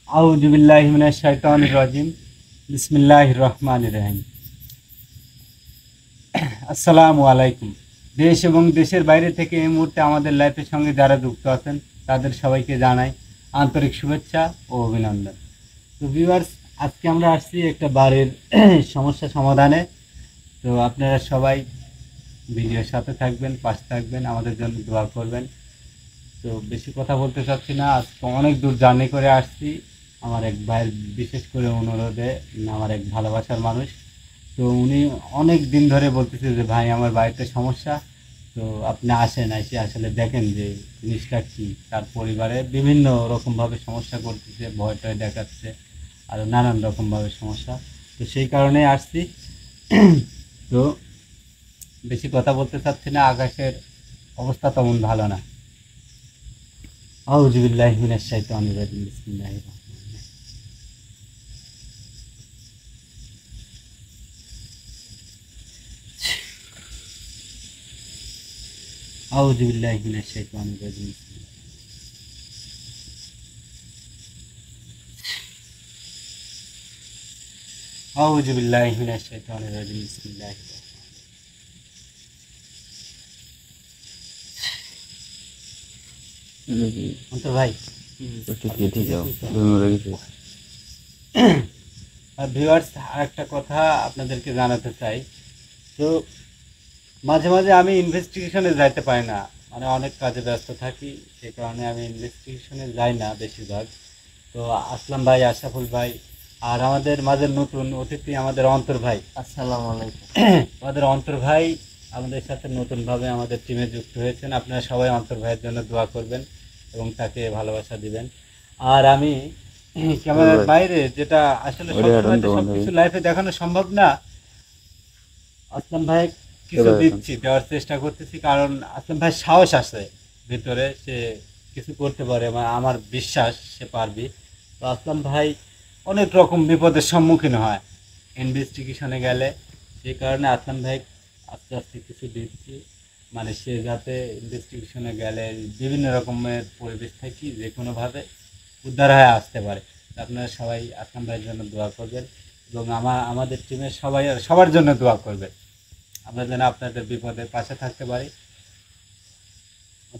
আউযু বিল্লাহি মিনাশ শাইতানির রাজিম। বিসমিল্লাহির রহমানির রহিম। আসসালামু আলাইকুম। দেশ এবং দেশের বাইরে থেকে এই মুহূর্তে আমাদের লাইফের সঙ্গে যারা যুক্ত আছেন তাদের সবাইকে জানাই আন্তরিক শুভেচ্ছা ও অভিনন্দন। তো ভিউয়ার্স, আজকে আমরা আসছি একটা বাড়ির সমস্যা সমাধানে। তো আপনারা সবাই ভিডিওর সাথে থাকবেন, পাশে থাকবেন, আমাদের জন্য দোয়া করবেন। তো বেশি কথা বলতে চাচ্ছি না, আজকে অনেক দূর জার্নি করে আসছি আমার এক ভাইয়ের বিশেষ করে অনুরোধে। আমার এক ভালোবাসার মানুষ, তো উনি অনেক দিন ধরে বলতেছে যে ভাই আমার বাড়িতে সমস্যা, তো আপনি আসেন, এসে আসলে দেখেন যে জিনিসটা কী। তার পরিবারে বিভিন্ন রকমভাবে সমস্যা করতেছে, ভয় টয় দেখাচ্ছে, আর নানান রকমভাবে সমস্যা। তো সেই কারণেই আসছি। তো বেশি কথা বলতে চাচ্ছি না, আকাশের অবস্থা তেমন ভালো না। আউযু বিল্লাহি মিনাশ শাইতানির রাজিম। বিসমিল্লাহির রহমানির রহিম। আউযু বিল্লাহি মিনাশ শাইতানির রাজিম। আউযু বিল্লাহি মিনাশ শাইতানির রাজিম। বিসমিল্লাহির রহমানির রহিম। অন্তর ভাই, ভিউয়ার্স, আরেকটা কথা আপনাদেরকে জানাতে চাই। তো মাঝে মাঝে আমি ইনভেস্টিগেশনে যাইতে পারি না, মানে অনেক কাজে ব্যস্ত থাকি, সেই কারণে আমি ইনভেস্টিগেশনে যাই না বেশিরভাগ। তো আসলাম ভাই, আশরাফুল ভাই, আর আমাদের মাঝে নতুন অতিথি আমাদের অন্তর ভাই। আসসালামু আলাইকুম। আমাদের অন্তর ভাই আমাদের সাথে নতুনভাবে আমাদের টিমে যুক্ত হয়েছেন। আপনারা সবাই অন্তর ভাইয়ের জন্য দোয়া করবেন এবং তাকে ভালোবাসা দিবেন। আর আমি ক্যামেরার বাইরে যেটা আসলে সবসময় তো সবকিছু লাইফে দেখানো সম্ভব না, আসলাম ভাই কিছু দিচ্ছি, দেওয়ার চেষ্টা করতেছি, কারণ আসলাম ভাই সাহস আছে ভিতরে, সে কিছু করতে পারে, আমার বিশ্বাস সে পারবি। তো আসলাম ভাই অনেক রকম বিপদের সম্মুখীন হয় ইনভেস্টিগেশনে গেলে, সেই কারণে আসলাম ভাই আস্তে আস্তে কিছু দিচ্ছি, মানে সে যাতে ইনভেস্টিগেশনে গেলে বিভিন্ন রকমের পরিবেশ থেকে যে কোনোভাবে উদ্ধার হয়ে আসতে পারে। তো আপনারা সবাই আসলাম ভাইয়ের জন্য দোয়া করবেন এবং আমাদের টিমের সবার জন্য দোয়া করবেন, আমরা যেন আপনাদের বিপদের পাশে থাকতে পারি।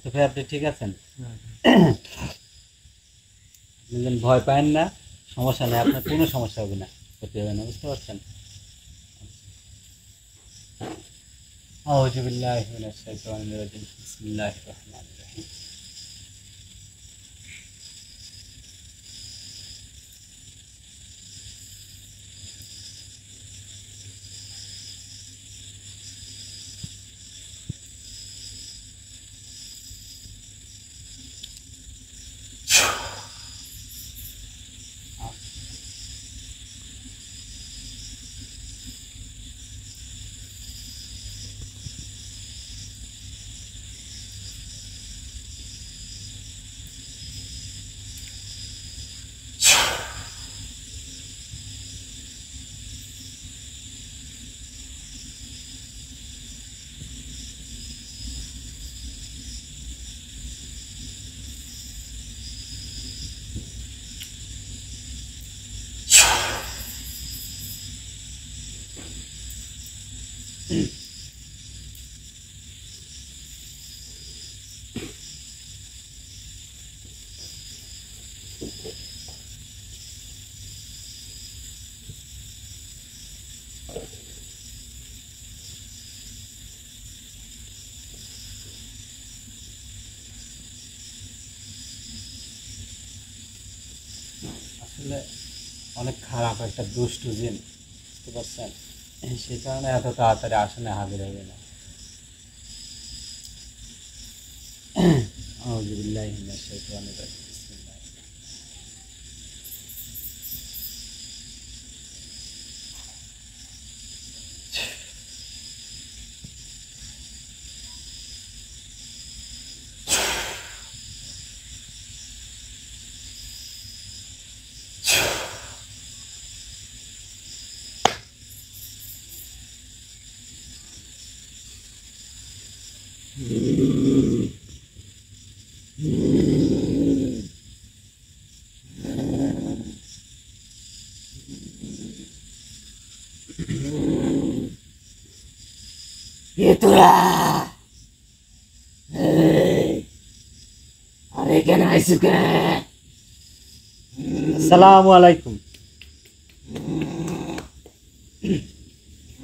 তো ভাই আপনি ঠিক আছেন? আপনি যেন ভয় পায়েন না, সমস্যা নেই, আপনার কোনো সমস্যা হবে না, ক্ষতি হবে না, বুঝতে পারছেন? আউযু বিল্লাহি মিনাশ শাইতানির রাজিম। বিসমিল্লাহির রহমানির রহিম। আসলে অনেক খারাপ একটা দুষ্টু জিন, বুঝতে পারছেন? সেই কারণে এত তাড়াতাড়ি আসনে হাজির হবে না। আউযু বিল্লাহি মিনাশ শাইতানির রাজিম। বিসমিল্লাহির কে তোরা? এই, আরে এখানে আইসু কে? আসসালামু আলাইকুম।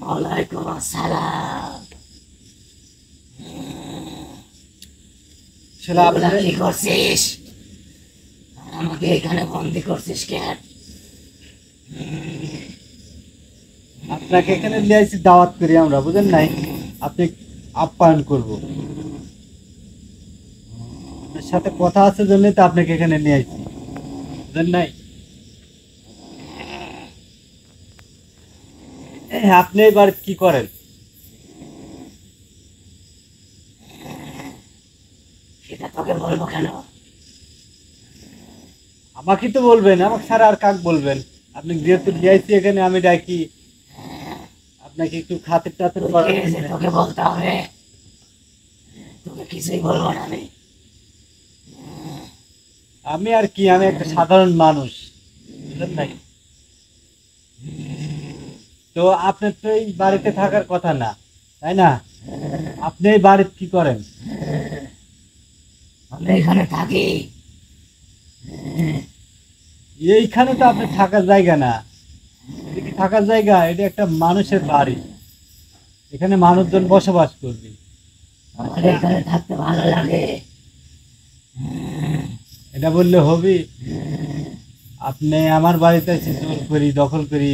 ওয়ালাইকুম আসসালাম। আসলে তোরা আপনি কি করছিস? আর আমাকে এখানে বন্দি করছিস কেন? আপনাকে এখানে নিয়ে আসছি দাওয়াত করি আমরা, বুঝেন নাই? আপনি আপ্যায়ন করব, আপনার সাথে কথা আছে জন্যই তো আপনাকে এখানে নিয়ে আসছি, বুঝেন নাই? আপনি এবার কি করেন? সেটা তোকে বলবো কেন? আমাকে তো বলবেন, আমাকে ছাড়া আর কাক বলবেন? আপনি যেহেতু নিয়ে আসছি এখানে, আমি ডাকি আপনাকে একটু খাতির টাতির তুই করার কে যে জন্য। তোকে বলতে হবে? তোকে কিছুই বলবো না আমি। আমি আর কি, আমি একটা সাধারণ মানুষ, বুঝলেন নাই? তো আপনার তো এই বাড়িতে থাকার কথা না, তাই না? আপনি এই বাড়িতে কি করেন? আমি এখানে থাকি। এইখানে তো আপনার থাকার জায়গা না। এটা কি থাকার জায়গা? এটা একটা মানুষের বাড়ি, এখানে মানুষজন বসবাস করবে। আমার এখানে থাকতে ভালো লাগে। এটা বললে হবে? আপনি আমার বাড়িতে এসে জোর করি, দখল করি,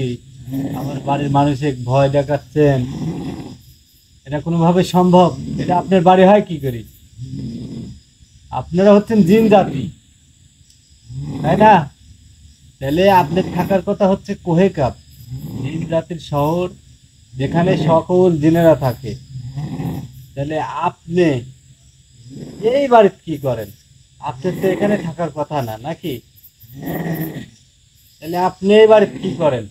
আমার বাড়ির মানুষকে ভয় দেখাচ্ছেন, এটা কোনোভাবে সম্ভব? এটা আপনার বাড়ি হয় কি করি? আপনারা হচ্ছেন জিন জাতি, তাই না? তাহলে আপনার থাকার কথা হচ্ছে কোহে কাপ, জিন জাতির শহর, যেখানে সকল জিনেরা থাকে। তাহলে আপনি এই বাড়িতে কি করেন? আপনার তো এখানে থাকার কথা না, নাকি? তাহলে আপনি এই বাড়িতে কি করেন?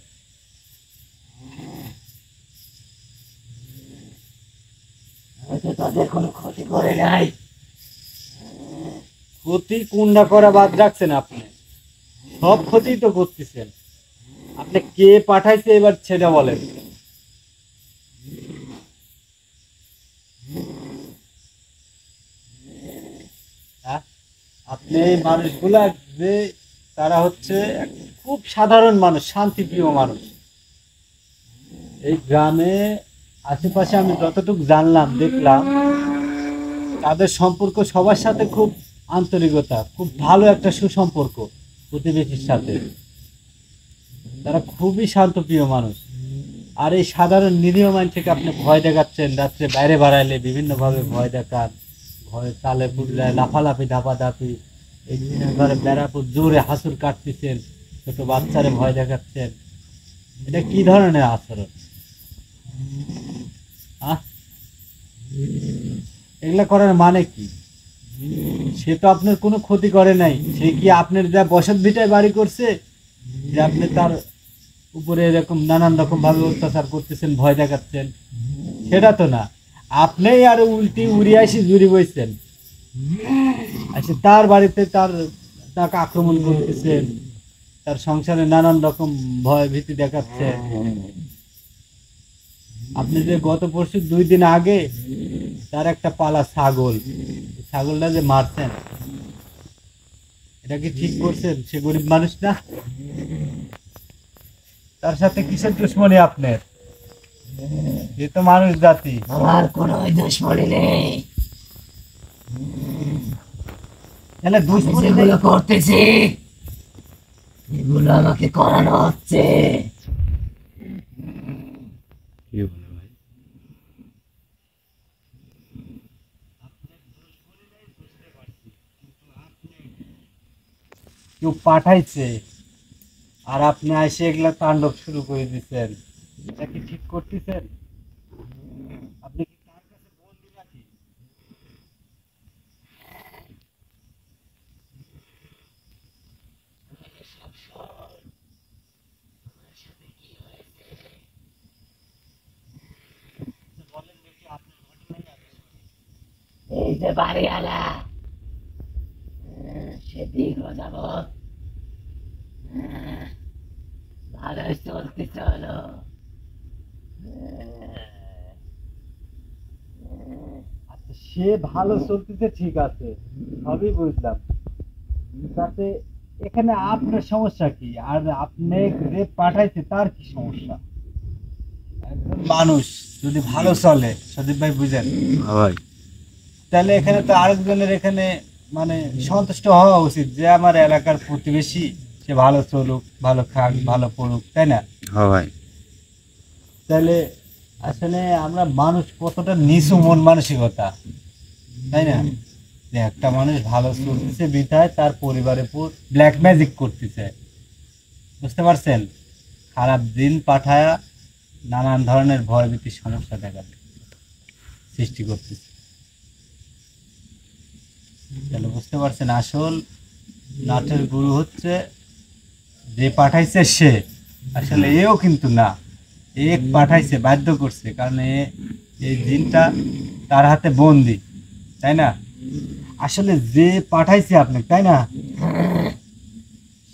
হয়তো তাদের কোনো ক্ষতি করে নাই। ক্ষতি কোনটা করা বাদ রাখছেন আপনি? সব ক্ষতি তো করতেছেন। আপনি কে পাঠাইছে এবার সেটা বলেন। হ্যাঁ? আপনি এই মানুষগুলা, যে তারা হচ্ছে খুব সাধারণ মানুষ, শান্তিপ্রিয় মানুষ। এই গ্রামে আশেপাশে আমি যতটুকু জানলাম, দেখলাম, তাদের সম্পর্ক সবার সাথে খুব আন্তরিকতা, খুব ভালো একটা সুসম্পর্ক প্রতিবেশীর সাথে। তারা খুবই শান্তপ্রিয় মানুষ। আর এই সাধারণ নিরীহ মানুষকে আপনি ভয় দেখাচ্ছেন, রাত্রে বাইরে বাড়াইলে বিভিন্নভাবে ভয় দেখান, ভয় তালে পুড়লে লাফালাফি ধাপাধাপি, এই দিনের ঘরে বেড়াপুর জোরে হাসুর কাটতেছেন, ছোট বাচ্চারে ভয় দেখাচ্ছেন। এটা কি ধরনের আচরণ? আহ, এগুলা করার মানে কি? সে তো আপনার কোনো ক্ষতি করে নাই। সে কি আপনার যা বসত ভিটায় বাড়ি করছে যে আপনি তার উপরে এরকম নানান রকম ভাবে অত্যাচার করতেছেন, ভয় দেখাচ্ছেন? সেটা তো না। আপনিই আরো উল্টি উড়ি আসি জুড়ি বইছেন, আসে তার বাড়িতে তাকে আক্রমণ করতেছেন, তার সংসারে নানান রকম ভয় ভীতি দেখাচ্ছে। আপনি যে গত পরশু 2 দিন আগে তার একটা পালা ছাগল, ছাগলটা যে মারছেন, এটা কি ঠিক করছেন? সে গরিব মানুষ না? তার সাথে কিসের দুশ্মনী আপনার? এ তো মানুষ জাতি। আমার কোনো দুশ্মনী নেই। তাহলে আমি দুশ্মনী নেই? যেগুলো করতেছি এগুলো আমাকে করানো হচ্ছে। কি বলে ভাই? কেউ পাঠাইছে, আর আপনি এসে এগুলা তাণ্ডব শুরু করে দিচ্ছেন, এটা কি ঠিক করতেছেন? আপনি কি তার কাছে বন্দী নাকি? বলেন দেখি আপনার ঘটনাই আছে। এই যে বাড়িওয়ালা, সে দীর্ঘ যাবৎ ভালোই চলতে চলো। সে ভালো চলতেছে ঠিক আছে, সবই বুঝলাম, তাতে এখানে আপনার সমস্যা কি? আর আপনি যে পাঠাইছে তার কি সমস্যা? একজন মানুষ যদি ভালো চলে, সদীপ ভাই বুঝেন, হ্যাঁ ভাই। তাহলে এখানে তো আরেকজনের এখানে মানে সন্তুষ্ট হওয়া উচিত যে আমার এলাকার প্রতিবেশী সে ভালো চলুক, ভালো খাক, ভালো পড়ুক, তাই না? হ্যাঁ ভাই। তাহলে আসলে আমরা মানুষ কতটা নিচু মন মানসিকতা, তাই না? যে একটা মানুষ ভালো চলতেছে বিধায় তার পরিবারের উপর ব্ল্যাক ম্যাজিক করতেছে, বুঝতে পারছেন? খারাপ দিন পাঠায়া নানান ধরনের ভয়ভীতির সমস্যা দেখাবে, সৃষ্টি করতেছে। তাহলে বুঝতে পারছেন আসল নাটের গুরু হচ্ছে যে পাঠাইছে সে, আসলে এও কিন্তু না, এক পাঠাইছে, বাধ্য করছে, কারণ এই জিনটা তার হাতে বন্দি, তাই না? আসলে যে পাঠাইছে আপনি, তাই না,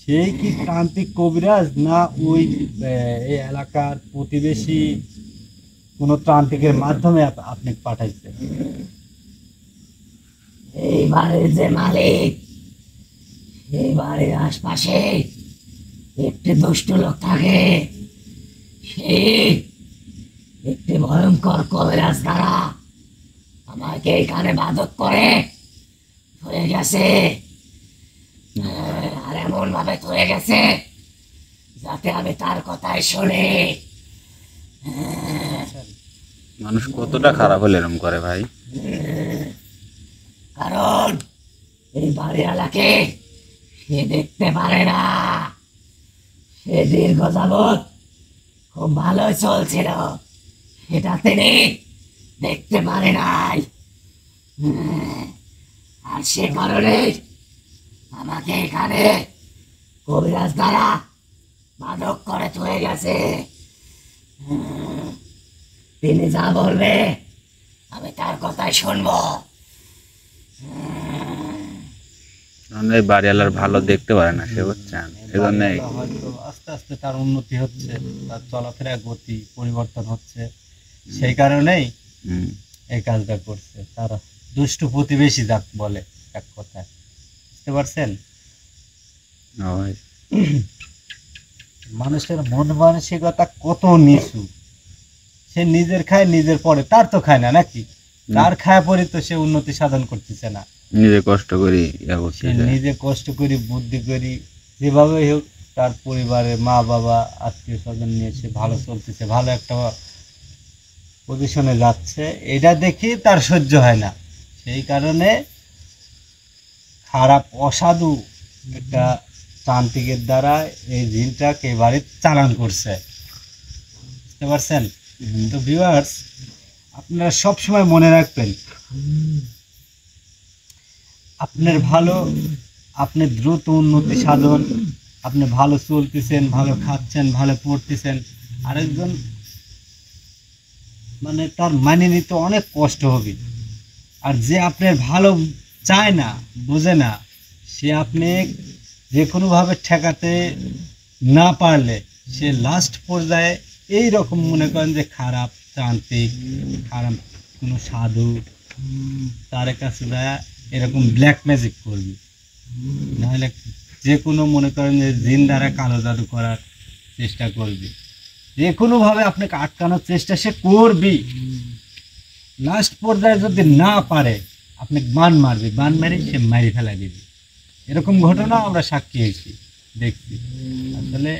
সেই কি তান্ত্রিক কবিরাজ না ওই এই এলাকার প্রতিবেশী কোন তান্ত্রিকের মাধ্যমে আপনি পাঠাইছে? এই বাড়ির যে মালিক, এই বাড়ির আশপাশে একটি দুষ্ট লোক থাকে, সে একটি ভয়ঙ্কর কবিরাজ দ্বারা আমাকে এখানে বাধক করে ধরে গেছে। আর এমন ভাবে ধরে গেছে যাতে আমি তার কথাই শুনি। মানুষ কতটা খারাপ হলে এরকম করে ভাই? কারণ এই বাড়িওয়ালাকে সে দেখতে পারে না। সে দীর্ঘ যাবৎ খুব ভালোই চলছিল, সেটা তিনি দেখতে পারে নাই। আর সে কারণে আমাকে এখানে কবিরাজ দ্বারা মাদক করে থয়ে গেছে। তিনি যা বলবে আমি তার কথাই শুনবো। কারণ এই বাড়িওয়ালার ভালো দেখতে পারে না, সে বুঝছেন, সেজন্য হয়তো আস্তে আস্তে তার উন্নতি হচ্ছে, তার চলাফেরা গতি পরিবর্তন হচ্ছে, সেই কারণেই এই কাজটা করছে। তার দুষ্টু প্রতিবেশী যাক বলে এক কথায়, বুঝতে পারছেন? মানুষের মন মানসিকতা কত নিচু, সে নিজের খায় নিজের পরে, তার তো খায় না নাকি? তার খায় পরে তো সে উন্নতি সাধন করতেছে না, নিজে কষ্ট করি সে নিজে কষ্ট করি, বুদ্ধি করি, যেভাবে হোক তার পরিবারের মা বাবা আত্মীয় স্বজন নিয়ে সে ভালো চলতেছে, ভালো একটা পজিশনে যাচ্ছে, এটা দেখি তার সহ্য হয় না। সেই কারণে খারাপ অসাধু একটা তান্ত্রিকের দ্বারা এই জিনটাকে এবারে চালান করছে, বুঝতে পারছেন? তো ভিউয়ার্স, আপনারা সবসময় মনে রাখবেন, আপনার ভালো, আপনি দ্রুত উন্নতি সাধন, আপনি ভালো চলতেছেন, ভালো খাচ্ছেন, ভালো পড়তেছেন, আরেকজন মানে তার মানে নিতে অনেক কষ্ট হবে। আর যে আপনার ভালো চায় না, বোঝে না, সে আপনি যে কোনোভাবে ঠেকাতে না পারলে সে লাস্ট পর্যায়ে এই রকম মনে করেন যে খারাপ তান্ত্রিক, খারাপ কোনো সাধু তার কাছে যায় এরকম ব্ল্যাক ম্যাজিক করবে, নাহলে যে কোনো মনে করেন যে জিন দ্বারা কালো জাদু করার চেষ্টা করবে, যে কোনোভাবে আপনাকে আটকানোর চেষ্টা সে করবি। লাস্ট পর্যায়ে যদি না পারে আপনি বান মারবে, বান মেরে সে মারি ফেলা দিবে। এরকম ঘটনা আমরা সাক্ষী হয়েছি, দেখছি। আসলে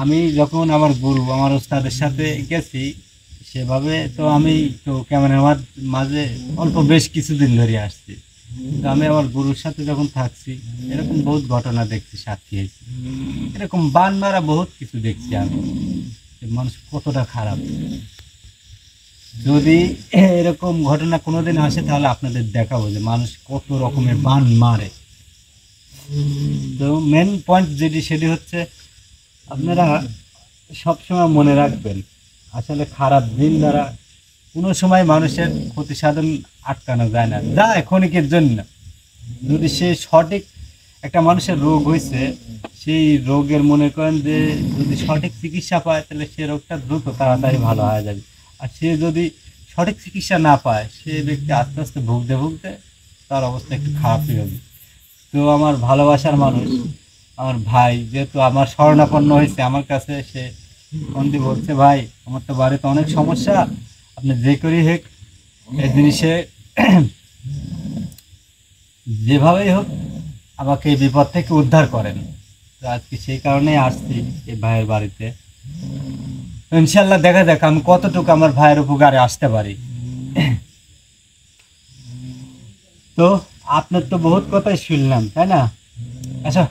আমি যখন আমার গুরু, আমার ওস্তাদের সাথে গেছি, সেভাবে তো আমি তো ক্যামেরার মাঝে অল্প বেশ কিছুদিন ধরে আসছি, তো আমি আমার গুরুর সাথে যখন থাকছি এরকম বহুত ঘটনা দেখছি, সাক্ষী হয়েছি, এরকম বান মারা বহুত কিছু দেখছি আমি, মানুষ কতটা খারাপ। যদি এরকম ঘটনা কোনোদিন আসে তাহলে আপনাদের দেখাবো যে মানুষ কত রকমের বান মারে। তো মেন পয়েন্ট যেটি সেটি হচ্ছে আপনারা সবসময় মনে রাখবেন, আসলে খারাপ দিন দ্বারা কোনো সময় মানুষের ক্ষতি সাধন আটকানো যায় না, যায় ক্ষণিকের জন্য। যদি সে সঠিক একটা মানুষের রোগ হয়েছে, সেই রোগের মনে করেন যে যদি সঠিক চিকিৎসা পায় তাহলে সে রোগটা দ্রুত তাড়াতাড়ি ভালো হয়ে যাবে। আর সে যদি সঠিক চিকিৎসা না পায় সে ব্যক্তি আস্তে আস্তে ভুগতে ভুগতে তার অবস্থা একটু খারাপই হবে। তো আমার ভালোবাসার মানুষ, আমার ভাই যেহেতু আমার শরণাপন্ন হয়েছে আমার কাছে, সে বন্দি বলছে, ভাই আমার তো বাড়িতে অনেক সমস্যা, আপনি যে করি হোক এই জিনিসে যেভাবেই হোক আমাকে এই বিপদ থেকে উদ্ধার করেন। তো আজকে সেই কারণেই আসছি এই ভাইয়ের বাড়িতে। তো ইনশাল্লাহ দেখা যাক আমি কতটুকু আমার ভাইয়ের উপকারে আসতে পারি। তো আপনার তো বহুত কথাই শুনলাম, তাই না? আচ্ছা,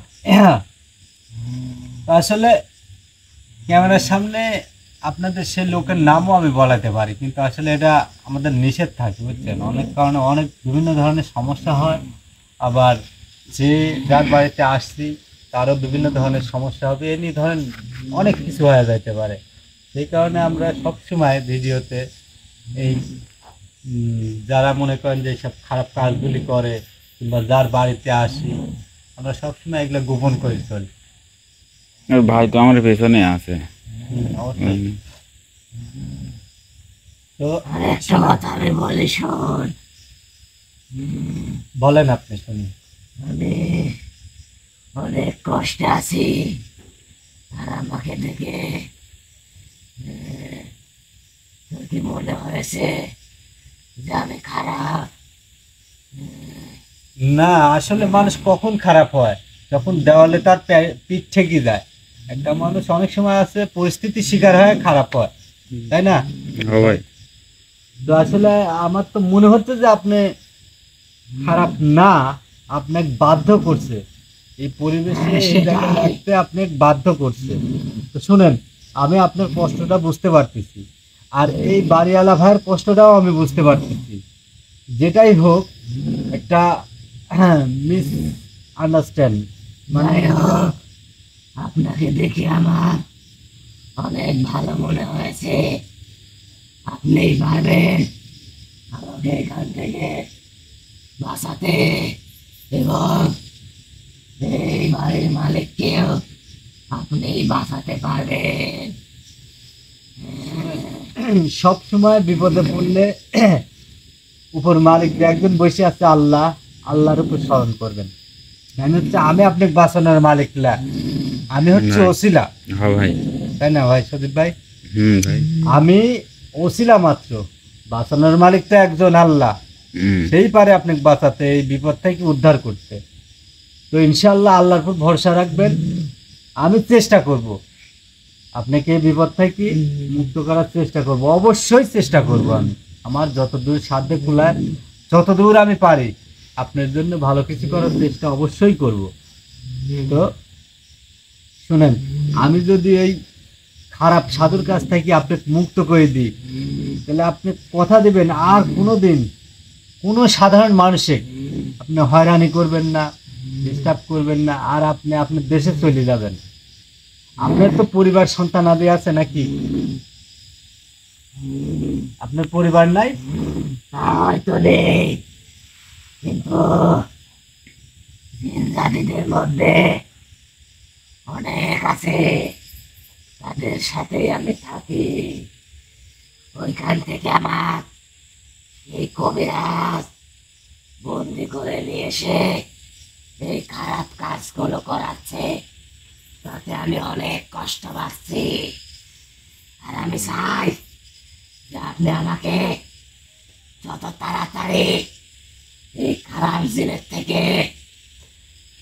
তো আসলে ক্যামেরার সামনে আপনাদের সে লোকের নামও আমি বলাতে পারি, কিন্তু আসলে এটা আমাদের নিষেধ থাকে, বুঝছেন? অনেক কারণে অনেক বিভিন্ন ধরনের সমস্যা হয়, আবার যে যার বাড়িতে আসছি তারও বিভিন্ন ধরনের সমস্যা হবে, এ নিয়ে ধরেন অনেক কিছু হয়ে যাইতে পারে। সেই কারণে আমরা সবসময় ভিডিওতে এই যারা মনে করেন যে সব খারাপ কাজগুলি করে কিংবা যার বাড়িতে আসি আমরা সবসময় এগুলো গোপন করে চলি। ওর ভাই তো আমার পেছনে আছে। অবশ্যই। তো আর একটা কথা আমি বলি, শোন। বলেন, আপনি শুনি। আমি অনেক কষ্টে আছি, আর আমাকে দেখে তোর কি মনে হয়েছে যে আমি খারাপ? না, আসলে মানুষ কখন খারাপ হয়? যখন দেওয়ালে তার পিঠ ঠেকে যায়। একটা মানুষ অনেক সময় আছে পরিস্থিতির শিকার হয়ে খারাপ হয়, তাই না? হ্যাঁ ভাই। তো আসলে আমার তো মনে হচ্ছে যে আপনি খারাপ না, আপনাকে বাধ্য করছে এই পরিবেশে এই জায়গায় রাখতে, আপনাকে বাধ্য করছে। তো শুনেন, আমি আপনার কষ্টটা বুঝতে পারতেছি, আর এই বাড়িওয়ালা ভাইয়ের কষ্টটাও আমি বুঝতে পারতেছি। যেটাই হোক একটা মিস আন্ডারস্ট্যান্ড, মানে যাই হোক, আপনাকে দেখে আমার অনেক ভালো মনে হয়েছে। আপনি পারবেন আমাকে এখান থেকে বাঁচাতে, এবং এই বাড়ির মালিককেও আপনি বাঁচাতে পারবেন। সব সময় বিপদে পড়লে উপর মালিক যে একজন বসে আছে আল্লাহ, আল্লাহর উপর স্মরণ করবেন। মানে হচ্ছে আমি আপনাকে বাঁচানোর মালিক না, আমি হচ্ছে না। ওসিলা, হ্যাঁ ভাই। তাই না ভাই সদীপ ভাই? ভাই। আমি ওসিলা মাত্র, বাঁচানোর মালিক তো একজন আল্লাহ, সেই পারে আপনাকে বাঁচাতে, এই বিপদ থেকে উদ্ধার করতে। তো ইনশাল্লাহ আল্লাহর উপর ভরসা রাখবেন, আমি চেষ্টা করব আপনাকে এই বিপদ থেকে মুক্ত করার চেষ্টা করব, অবশ্যই চেষ্টা করব। আমি আমার যতদূর সাধ্যে কুলায়, যতদূর আমি পারি আপনার জন্য ভালো কিছু করার চেষ্টা অবশ্যই করব। তো শুনেন, আমি যদি এই খারাপ সাধুর কাছ থেকে আপনাকে মুক্ত করে দিই, তাহলে আপনি কথা দিবেন আর কোনো দিন কোনো সাধারণ মানুষে আপনি হয়রানি করবেন না, ডিস্টার্ব করবেন না, আর আপনি আপনার দেশে চলে যাবেন। আপনার তো পরিবার সন্তান আদি আছে নাকি? আপনার পরিবার নাই? হয়তো নেই, কিন্তু জিন জাতিদের মধ্যে অনেক আছে, তাদের সাথে আমি থাকি। ওইখান থেকে আমার এই কবিরাজ বন্দি করে নিয়ে এসে এই খারাপ কাজগুলো করাচ্ছে, তাতে আমি অনেক কষ্ট পাচ্ছি। আর আমি চাই যে আপনি আমাকে যত তাড়াতাড়ি এই খারাপ জিনের থেকে,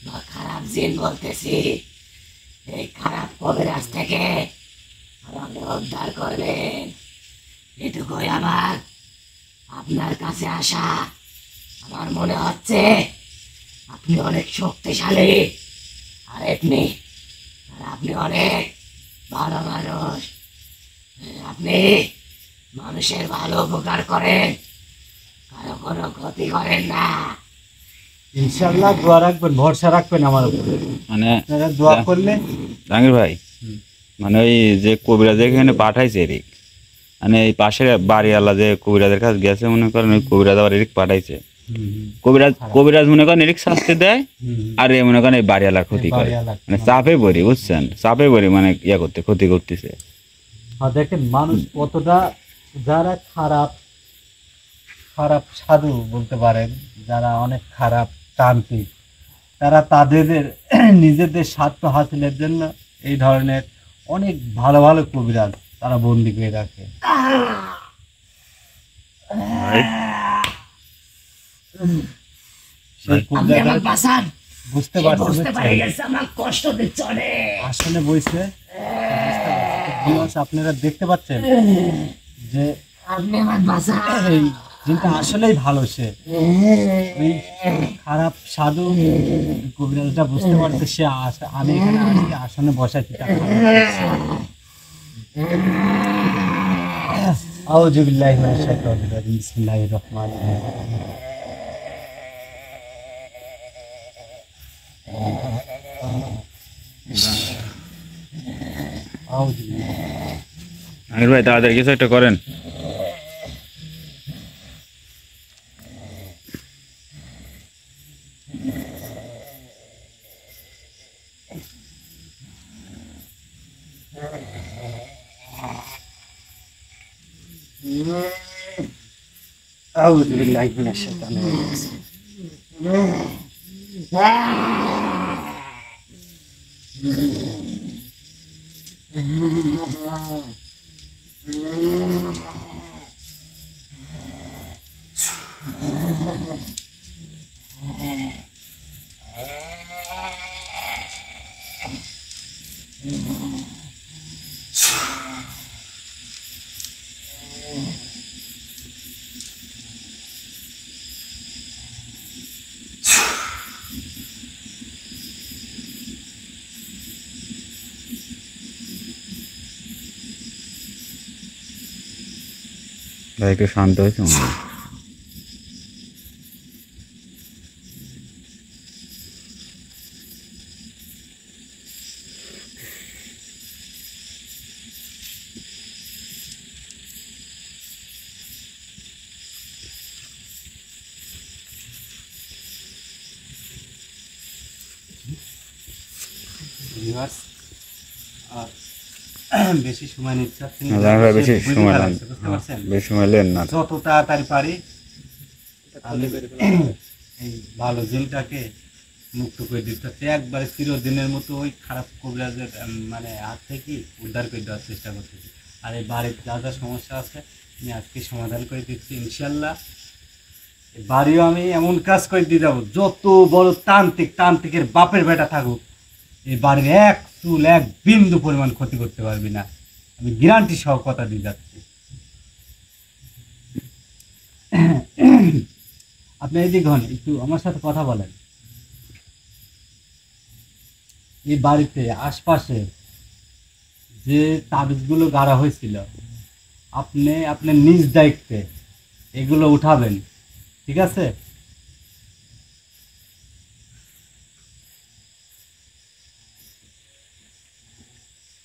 বা খারাপ জিন বলতেছি, এই খারাপ কবিরাজ থেকে আমাকে উদ্ধার করবেন, এটুকুই আমার আপনার কাছে আসা। আমার মনে হচ্ছে আপনি অনেক শক্তিশালী, আর আপনি অনেক ভালো মানুষ। আপনি মানুষের ভালো উপকার করেন, কারো কোনো ক্ষতি করেন না। ইনশাল্লাহ দোয়া রাখবেন, ভরসা রাখবেন আমার উপরে। মানে আপনারা দোয়া করলে জাহাঙ্গীর ভাই, মানে ওই যে কবিরাজ এখানে পাঠাইছে এরিক, মানে এই পাশের বাড়িওয়ালা যে কবিরাজের কাছে গেছে, মনে করেন ওই কবিরাজ আবার এরিক পাঠাইছে। কবিরাজ মনে করেন এরিক শাস্তি দেয়, আর এ মনে করেন এই বাড়িওয়ালার ক্ষতি করে, মানে চাপে পড়ি, বুঝছেন? চাপে পড়ি, মানে ক্ষতি করতেছে। দেখেন মানুষ কতটা, যারা খারাপ খারাপ সাধু বলতে পারেন, যারা অনেক খারাপ তান্ত্রিক, তারা তাদের নিজেদের স্বার্থ হাসিলের জন্য এই ধরনের অনেক ভালো ভালো কবিরাজ তারা বন্দি করে রাখে। ভাই সেই আপনি কবিরাজ আমার বাসান বুঝতে সে পারছে বুঝতে পারে বুঝছেন? গেছে আমার কষ্ট দিচ্ছে অনেক। আসলে বইছে ভিউয়ার্স, আপনারা দেখতে পাচ্ছেন যে আপনি আমার বাসান এই জিনটা আসলেই ভালো। সে ওই খারাপ সাধু কবিরাজটা বুঝতে পারছে সে আমি এখানে আসি আসনে বসাইছি তাকে। আউযু বিল্লাহি মিনাশ শাইতানির রাজিম, বিসমিল্লাহির রহমানির রহিম। আউযু বিল্লাহি। আমির ভাই তাড়াতাড়ি কিছু একটা করেন। আউযু বিল্লাহি মিনাশ শাইতানির রাজিম। ভাই একটু শান্ত হয়েছে মনে হয়। ভিউয়ার্স, বেশি সময় নিতে চাচ্ছি না, না, জামাই ভাই বেশি সে বুঝে সময় ফেলেছে, নেন, বুঝতে পারছেন? বেশি সময় লেন না। যত তাড়াতাড়ি পারি আমি এই ভালো জিনটাকে মুক্ত করে দিতে চাচ্ছি, একবারে চিরদিনের মতো ওই খারাপ কবিরাজের মানে হাত থেকে উদ্ধার করে দেওয়ার চেষ্টা করতেছি। আর এই বাড়ির যা যা সমস্যা আছে আমি আজকে সমাধান করে দিচ্ছি ইনশাল্লাহ। এই বাড়িও আমি এমন কাজ করে দিয়ে যাবো, যত বড় তান্ত্রিকের বাপের বেটা থাকুক এই বাড়ির এক চুল এক বিন্দু পরিমাণ ক্ষতি করতে পারবি না, আমি গ্যারান্টি সহ কথা দিয়ে যাচ্ছি। আপনি এদিক হন, একটু আমার সাথে কথা বলেন। এই বাড়িতে আশপাশে যে তাবিজগুলো গাড়া হয়েছিল আপনি আপনার নিজ দায়িত্বে এগুলো উঠাবেন, ঠিক আছে?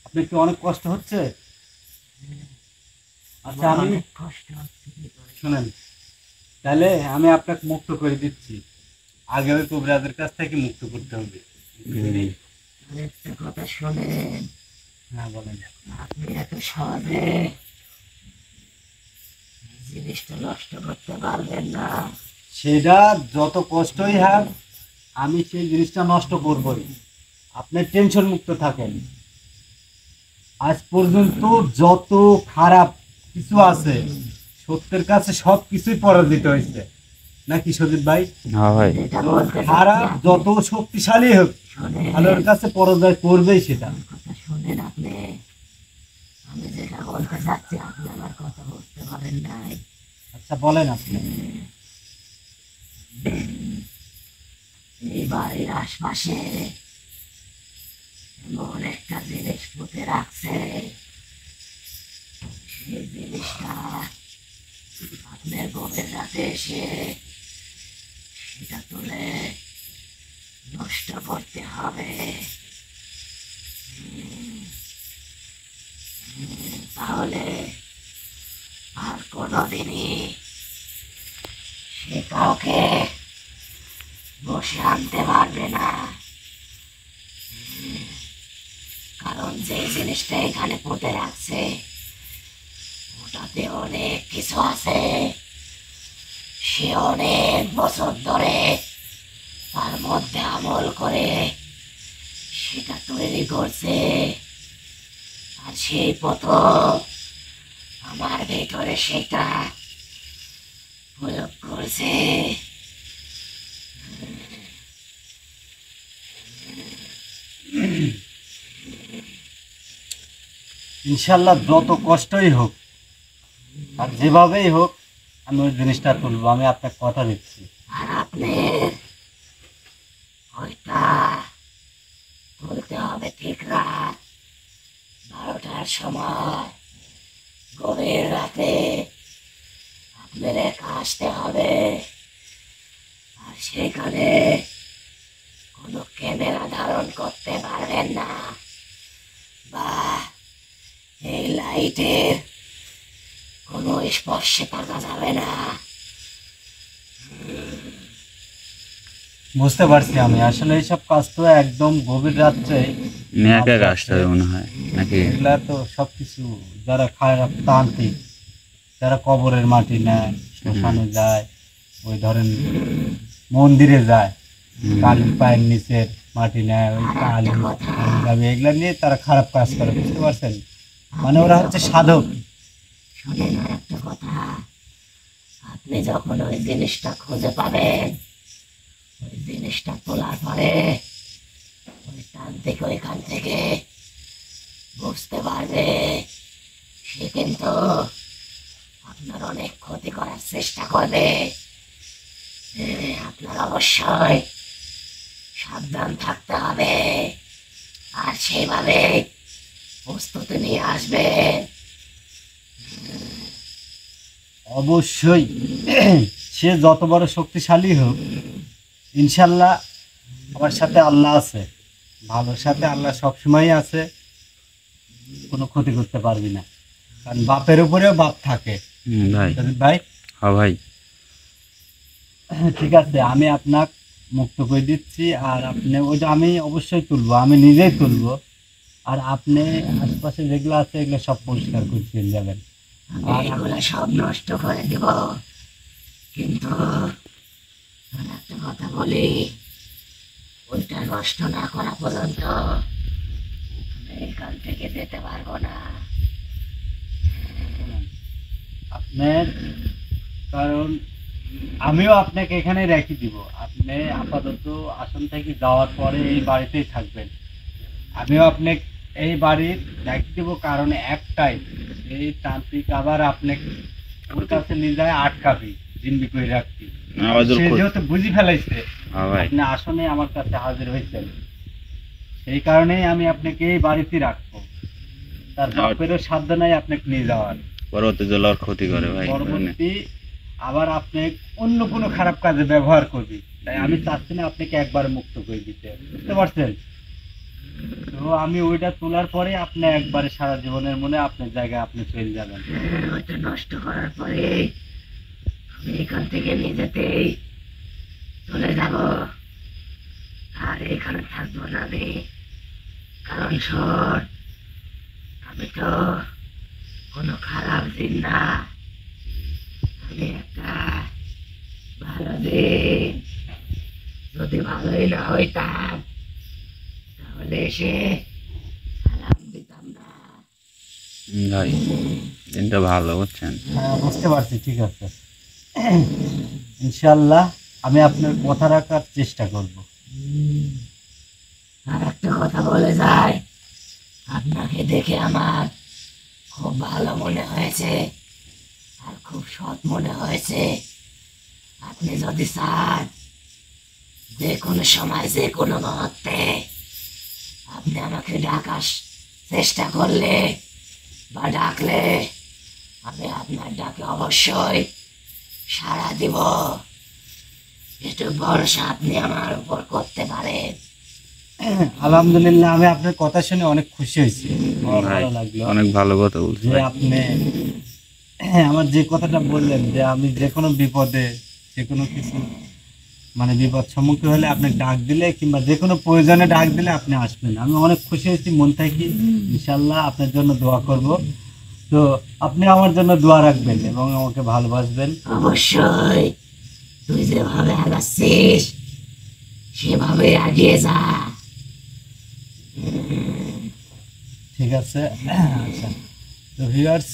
আপনার কি অনেক কষ্ট হচ্ছে? আচ্ছা আমি অনেক কষ্ট হচ্ছে কি করে। শুনেন, তাহলে আমি আপনাকে মুক্ত করে দিচ্ছি, আগে ওই কবিরাজের কাছ থেকে মুক্ত করতে হবে। আরেকটা কথা শোনেন, হ্যাঁ বলেন। আপনি এত সহজে জিনিসটা নষ্ট করতে পারবেন না। সেটা যত কষ্টই হোক আমি সেই জিনিসটা নষ্ট করবই, আপনি টেনশন মুক্ত থাকেন। আজ পর্যন্ত যত খারাপ কিছু আছে সত্যের কাছে সব কিছুই পরাজিত হয়েছে, নাকি সজিত ভাই? হ্যাঁ ভাই, যেটা বলতে খারাপ যত শক্তিশালী হোক শোনেন, ভালোর কাছে পরাজয় করবেই সেটা। কথা শোনেন আপনি। আমি যেটা বলতে চাচ্ছি আপনি আমার কথা বুঝতে পারেন নাই। আচ্ছা বলেন আপনি। এই বাড়ির আশপাশে এমন একটা জিনিস পুঁতে রাখছে, সেই জিনিসটা আপনার বউয়ের রাতে এসে সেটা তুলে নষ্ট করতে হবে। তাহলে আর কোনোদিনই সে কাউকে বসে আনতে পারবে না। কারণ যে জিনিসটা এখানে পুঁতে রাখছে ওটাতে অনেক কিছু আছে, সে অনেক বছর ধরে তার মধ্যে আমল করে সেটা তৈরি করছে, আর সেই প্রথম আমার ভেতরে সেটা প্রয়োগ করছে। ইনশাল্লাহ যত কষ্টই হোক আর যেভাবেই হোক আমি ওই জিনিসটা তুলবো, আমি আপনাকে কথা দিচ্ছি। আর আপনি ওইটা তুলতে হবে ঠিক রাত 12টার সময়, গভীর রাতে আপনার একা আসতে হবে। আর সেখানে কোনো ক্যামেরা ধারণ করতে পারবেন না, বা এই লাইটের কোনো স্পর্শে থাকা যাবে না। বুঝতে পারছি আমি, আসলে এইসব কাজ তো একদম গভীর রাত্রে একা একা আসতে হবে মনে হয় নাকি? এগুলা তো সবকিছু যারা খারাপ তান্ত্রিক, যারা কবরের মাটি নেয়, শ্মশানে যায়, ওই ধরেন মন্দিরে যায়, কালীর পায়ের নিচের মাটি নেয়, ওই কালী যাবে, এগুলা নিয়ে তারা খারাপ কাজ করে, বুঝতে পারছেন? মানে ওরা হচ্ছে সাধক। শোনেন আর একটা কথা, আপনি যখন ওই জিনিসটা খুঁজে পাবেন, ওই জিনিসটা তোলার পরে ওই তান্ত্রিক ওইখান থেকে বুঝতে পারবে সে কিন্তু আপনার অনেক ক্ষতি করার চেষ্টা করবে। আপনার অবশ্যই সাবধান থাকতে হবে, আর সেভাবে প্রস্তুতি নিয়ে আসবেন। অবশ্যই সে যত বড় শক্তিশালী হোক, ইনশাল্লাহ আমার সাথে আল্লাহ আছে, ভালোর সাথে আল্লাহ সবসময় আছে, কোনো ক্ষতি করতে পারবি না, কারণ বাপের উপরেও বাপ থাকে। ভাই। ভাই হ্যাঁ ভাই। ঠিক আছে, আমি আপনাকে মুক্ত করে দিচ্ছি, আর আপনি ওইটা আমি অবশ্যই তুলবো, আমি নিজেই তুলবো, আর আপনি আশপাশে যেগুলো আছে এগুলো সব পরিষ্কার করে চলে যাবেন। আমি এগুলো সব নষ্ট করে দিব, কিন্তু আর একটা কথা বলি, ওইটা নষ্ট না করা পর্যন্ত আমি এখান থেকে যেতে পারবো না। আপনার কারণ আমিও আপনাকে এখানে রেখে দিব, আপনি আপাতত আসন থেকে যাওয়ার পরে এই বাড়িতেই থাকবেন, আমিও আপনাকে এই বাড়ির রেখে দিব, কারণ একটাই, এই তান্ত্রিক আবার আপনাকে ওর কাছে নিয়ে যায় আটকাবি, জিম্বি করে রাখবি। সে যেহেতু বুঝি ফেলাইছে আপনি আসনে আমার কাছে হাজির হয়েছেন, সেই কারণেই আমি আপনাকে এই বাড়িতে রাখবো, তার বাপেরও সাধ্য নাই আপনাকে নিয়ে যাওয়ার। পরবর্তী জলার ক্ষতি করে ভাই। পরবর্তী আবার আপনি অন্য কোনো খারাপ কাজে ব্যবহার করবি, তাই আমি চাচ্ছি না আপনাকে একবার মুক্ত করে দিতে, বুঝতে পারছেন? তো আমি ওইটা তোলার পরে আপনি একবারে সারা জীবনের মনে আপনার জায়গায় আপনি চলে যাবেন। ওইটা নষ্ট করার পরে আমি এখান থেকে নিজেতেই চলে যাব, আর এখানে থাকবো না আমি। কারণ শোন, আমি তো কোনো খারাপ দিন না, আমি একটা ভালো দিন। যদি ভালোই না হইতাম তাহলে এসে সালাম দিতাম না। ভাই দিনটা ভালো বুঝছেন? হ্যাঁ বুঝতে পারছি, ঠিক আছে, ইনশাল্লাহ আমি আপনার কথা রাখার চেষ্টা করব। আর একটা কথা বলে যায়, আপনাকে দেখে আমার খুব ভালো মনে হয়েছে, আর খুব সৎ মনে হয়েছে। আপনি যদি চান যে কোনো সময় যে কোনো মুহূর্তে আপনি আমাকে ডাকার চেষ্টা করলে বা ডাকলে আমি আপনার ডাকে অবশ্যই সাড়া দিব। একটু ভরসা আপনি আমার উপর করতে পারেন। আলহামদুলিল্লাহ, আমি আপনার কথা শুনে অনেক খুশি হয়েছি, আমার ভাই ভালো লাগলো অনেক ভালো কথা বলছেন যে ভাই। আপনি আমার যে কথাটা বললেন যে আমি যে কোনো বিপদে, যে কোনো কিছু মানে বিপদ সম্মুখীন হলে আপনি ডাক দিলে কিংবা যে কোনো প্রয়োজনে ডাক দিলে আপনি আসবেন, আমি অনেক খুশি হয়েছি মন থেকে। ইনশাল্লাহ আপনার জন্য দোয়া করব, তো আপনি আমার জন্য দোয়া রাখবেন এবং আমাকে ভালোবাসবেন। অবশ্যই তুই যেভাবে আগাচ্ছিস সেভাবে এগিয়ে যা। ঠিক আছে। আচ্ছা, তো ভিউয়ার্স,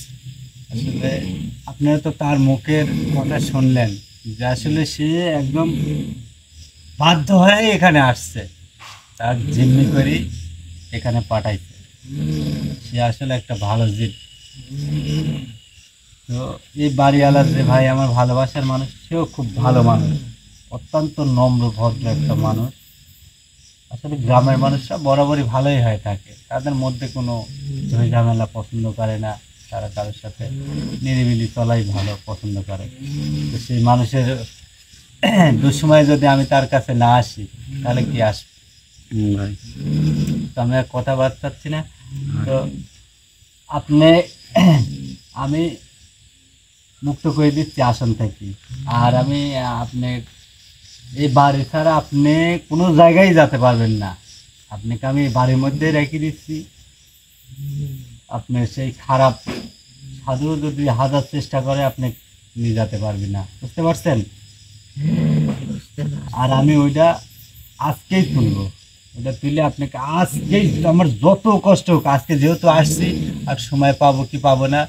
আসলে আপনারা তো তার মুখের কথা শুনলেন যে আসলে সে একদম বাধ্য হয়ে এখানে আসছে, তার জিম্মি করি এখানে পাঠাইছে। সে আসলে একটা ভালো জিদ। তো এই বাড়িওয়ালার যে ভাই আমার ভালোবাসার মানুষ, সেও খুব ভালো মানুষ, অত্যন্ত নম্র ভদ্র একটা মানুষ। আসলে গ্রামের মানুষরা বরাবরই ভালোই হয়ে থাকে, তাদের মধ্যে কোনো ঝই ঝামেলা পছন্দ করে না, তারা কারোর সাথে নিরিবিলি চলাই ভালো পছন্দ করে। তো সেই মানুষের দুঃসময়ে যদি আমি তার কাছে না আসি তাহলে কি আসবে? ভাই তো আমি আর কথা বার্তাচ্ছি না। তো আপনি আমি মুক্ত করে দিচ্ছি আসন থেকে। আর আমি আপনি এই বাড়ি ছাড়া আপনি কোনো জায়গায় যেতে পারবেন না। আপনাকে আমি বাড়ির মধ্যে রেখে দিচ্ছি। আপনি সেই খারাপ সাধু যদি হাজার চেষ্টা করে আপনি নিয়ে যেতে পারবেন না, বুঝতে পারছেন? বুঝতে পারছি। আর আমি ওইটা আজকেই তুলবো, ওটা তুলে আপনাকে আজকেই, আমার যত কষ্ট হোক, আজকে যেহেতু আসছি আর সময় পাবো কি পাবো না,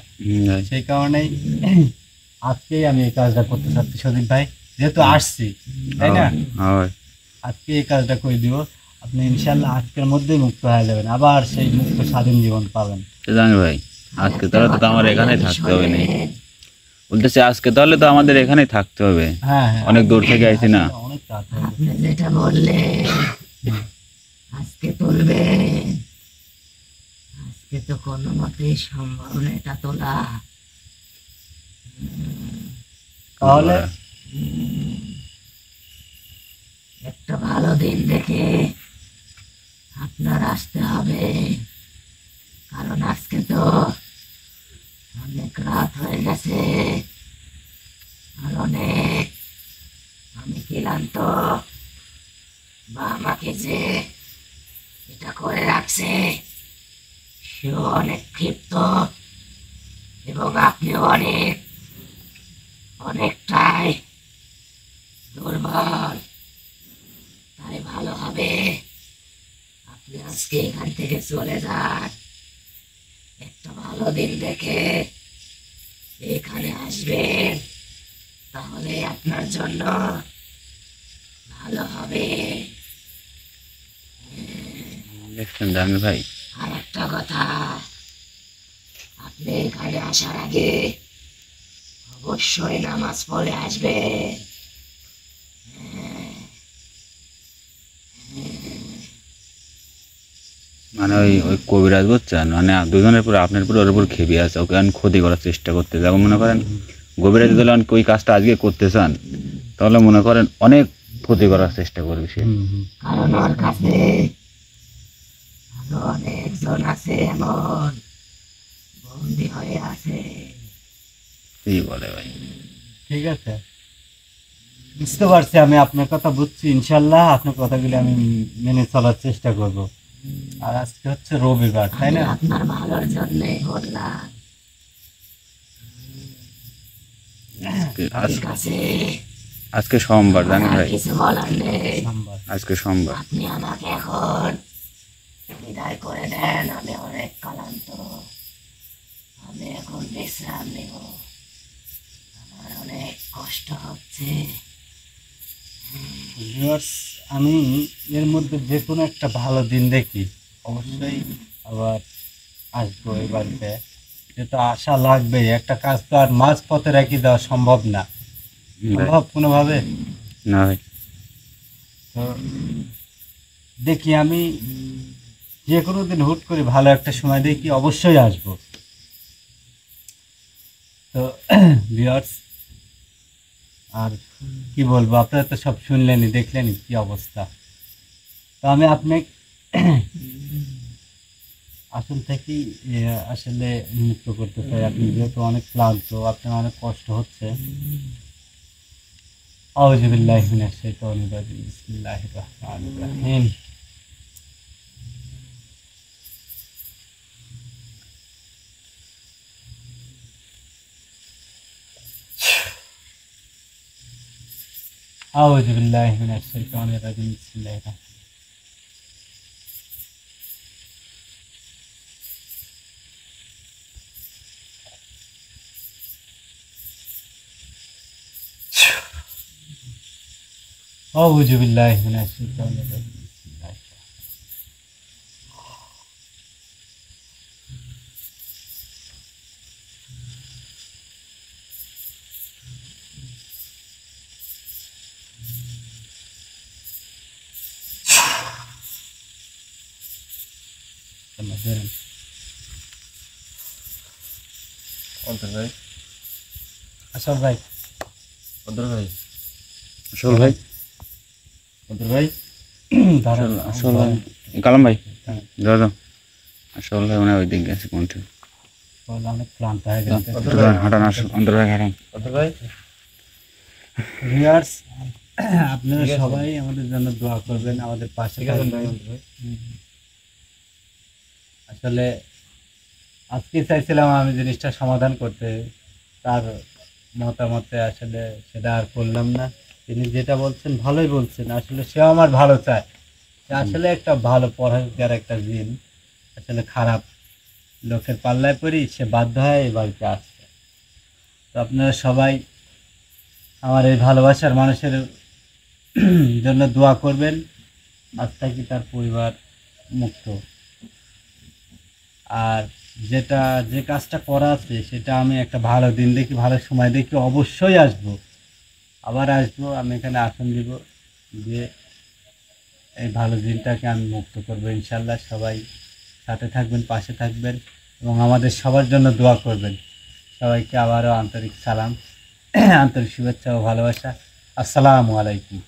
ভাই সেই কারণেই আজকেই আমি এই কাজটা করতে চাচ্ছি সদীপ ভাই, যেহেতু আসছি, তাই না? হ্যাঁ ভাই আজকে এই কাজটা করে দিব। আপনি ইনশাল্লাহ আজকের মধ্যেই মুক্ত হয়ে যাবেন, আবার সেই মুক্ত স্বাধীন জীবন পাবেন। তো জানি ভাই, আজকে তাহলে তো আমার এখানেই থাকতে হবে না, বলতেছে আজকে তাহলে তো আমাদের এখানেই থাকতে হবে। হ্যাঁ হ্যাঁ, অনেক দূর থেকে আইছি না। অনেক তাড়াতাড়ি। আপনি যেটা বললেন আজকে তুলবেন, আজকে তো কোনো মতেই সম্ভব না এটা তোলা। তাহলে একটা ভালো দিন দেখে আপনার আসতে হবে, কারণ আজকে তো অনেক রাত হয়ে গেছে আর অনেক আমি ক্লান্ত, বা আমাকে যে এটা করে রাখছে সেও অনেক ক্ষিপ্ত, এবং আপনিও অনেকটাই দুর্বল। তাই ভালো হবে আপনি আজকে এখান থেকে চলে যান, একটা ভালো দিন দেখে এখানে আসবেন, তাহলে আপনার জন্য ভালো হবে। দেখছেন জানি ভাই, আর একটা কথা, আপনি এখানে আসার আগে অবশ্যই নামাজ পড়ে আসবেন। মানে ওই ওই কবিরাজ বুঝছেন, মানে দুজনের পরে আপনার পরে ওর উপর খেপে আছে, ওকে আমি ক্ষতি করার চেষ্টা করতে, যেমন মনে করেন কবিরাজ যদি ওই কাজটা আজকে করতে চান তাহলে মনে করেন অনেক ক্ষতি করার চেষ্টা করবে সে। কারণ ওর কাছে আরো অনেকজন আছে এমন বন্দি হয়ে আছে। কি বলে ভাই? ঠিক আছে, বুঝতে পারছি, আমি আপনার কথা বুঝছি। ইনশাল্লাহ আপনার কথাগুলি আমি মেনে চলার চেষ্টা করব। আর আজকে হচ্ছে রবিবার, তাই আমি না? আপনার ভালোর জন্যই বললাম। ঠিক আছে, আজকে সোমবার জানি আর ভাই, কিছু বলার নেই। সোমবার। আজকে সোমবার। আপনি আমাকে এখন বিদায় করে দেন, আমি অনেক ক্লান্ত, আমি এখন বিশ্রাম নেব, আমার অনেক কষ্ট হচ্ছে। ভিউয়ার্স, আমি এর মধ্যে যে কোনো একটা ভালো দিন দেখি অবশ্যই আবার আসবো এই বাড়িতে। যেহেতু আশা লাগবে, একটা কাজ তো আর মাঝ পথে রেখে দেওয়া সম্ভব না, ভাই সম্ভব কোনোভাবে? না ভাই, তো দেখি আমি যে কোনো দিন হুট করে ভালো একটা সময় দেখি অবশ্যই আসবো। তো ভিউয়ার্স, আর কি বলবো, আপনারা তো সব শুনলেনই, দেখলেনই কি অবস্থা। তো আমি আপনি আসল থেকেই আসলে মুক্ত করতে চাই। আপনি যেহেতু অনেক ক্লান্ত, আপনার অনেক কষ্ট হচ্ছে। আউযু বিল্লাহি মিনাশ শাইতানির রাজিম, বিসমিল্লাহির রহমানির রহিম। আউযু বিল্লাহি মিনাশ শাইতানির রাজিম বিসমিল্লাহির রাহমানির রাহিম। আউযু বিল্লাহি মিনাশ শাইতানির রাজিম বিসমিল্লাহির রাহমানির রাহিম। ধরেন। অন্তর ভাই, আসল ভাই, অন্তর ভাই, আসল ভাই, অন্তর ভাই, দাঁড়ান। আসল ভাই, কালাম ভাই, যাও যাও। আসল ভাই মানে ওই দিক গেছে কোনটা? বল, অনেক ক্লান্ত হয়ে গেছে। হাঁটান, আসল অন্তর ভাই হাঁটান। অন্তর ভাই, ভিউয়ার্স, আপনারা সবাই আমাদের জন্য দোয়া করবেন, আমাদের পাশে ঠিক আছে ভাই, থাকবেন। অন্তর ভাই। আসলে আজকে চাইছিলাম আমি জিনিসটা সমাধান করতে, তার মতামতে আসলে সেটা আর করলাম না। তিনি যেটা বলছেন ভালোই বলছেন, আসলে সেও আমার ভালো চায়। সে আসলে একটা ভালো পড়াশোনার একটা জিন, আসলে খারাপ লোকের পাল্লায় পড়ি সে বাধ্য হয় এই বাড়িতে আসতে। তো আপনারা সবাই আমার এই ভালোবাসার মানুষের জন্য দোয়া করবেন, আজ থেকে তার পরিবার মুক্ত। আর যে কাজটা করা আছে সেটা আমি একটা ভালো দিন দেখি, ভালো সময় দেখি অবশ্যই আসবো, আবার আসবো। আমি এখানে আসন দিব, দিয়ে এই ভালো দিনটাকে আমি মুক্ত করবো ইনশাল্লাহ। সবাই সাথে থাকবেন, পাশে থাকবেন এবং আমাদের সবার জন্য দোয়া করবেন। সবাইকে আবারও আন্তরিক সালাম, আন্তরিক শুভেচ্ছা ও ভালোবাসা। আসসালামু আলাইকুম।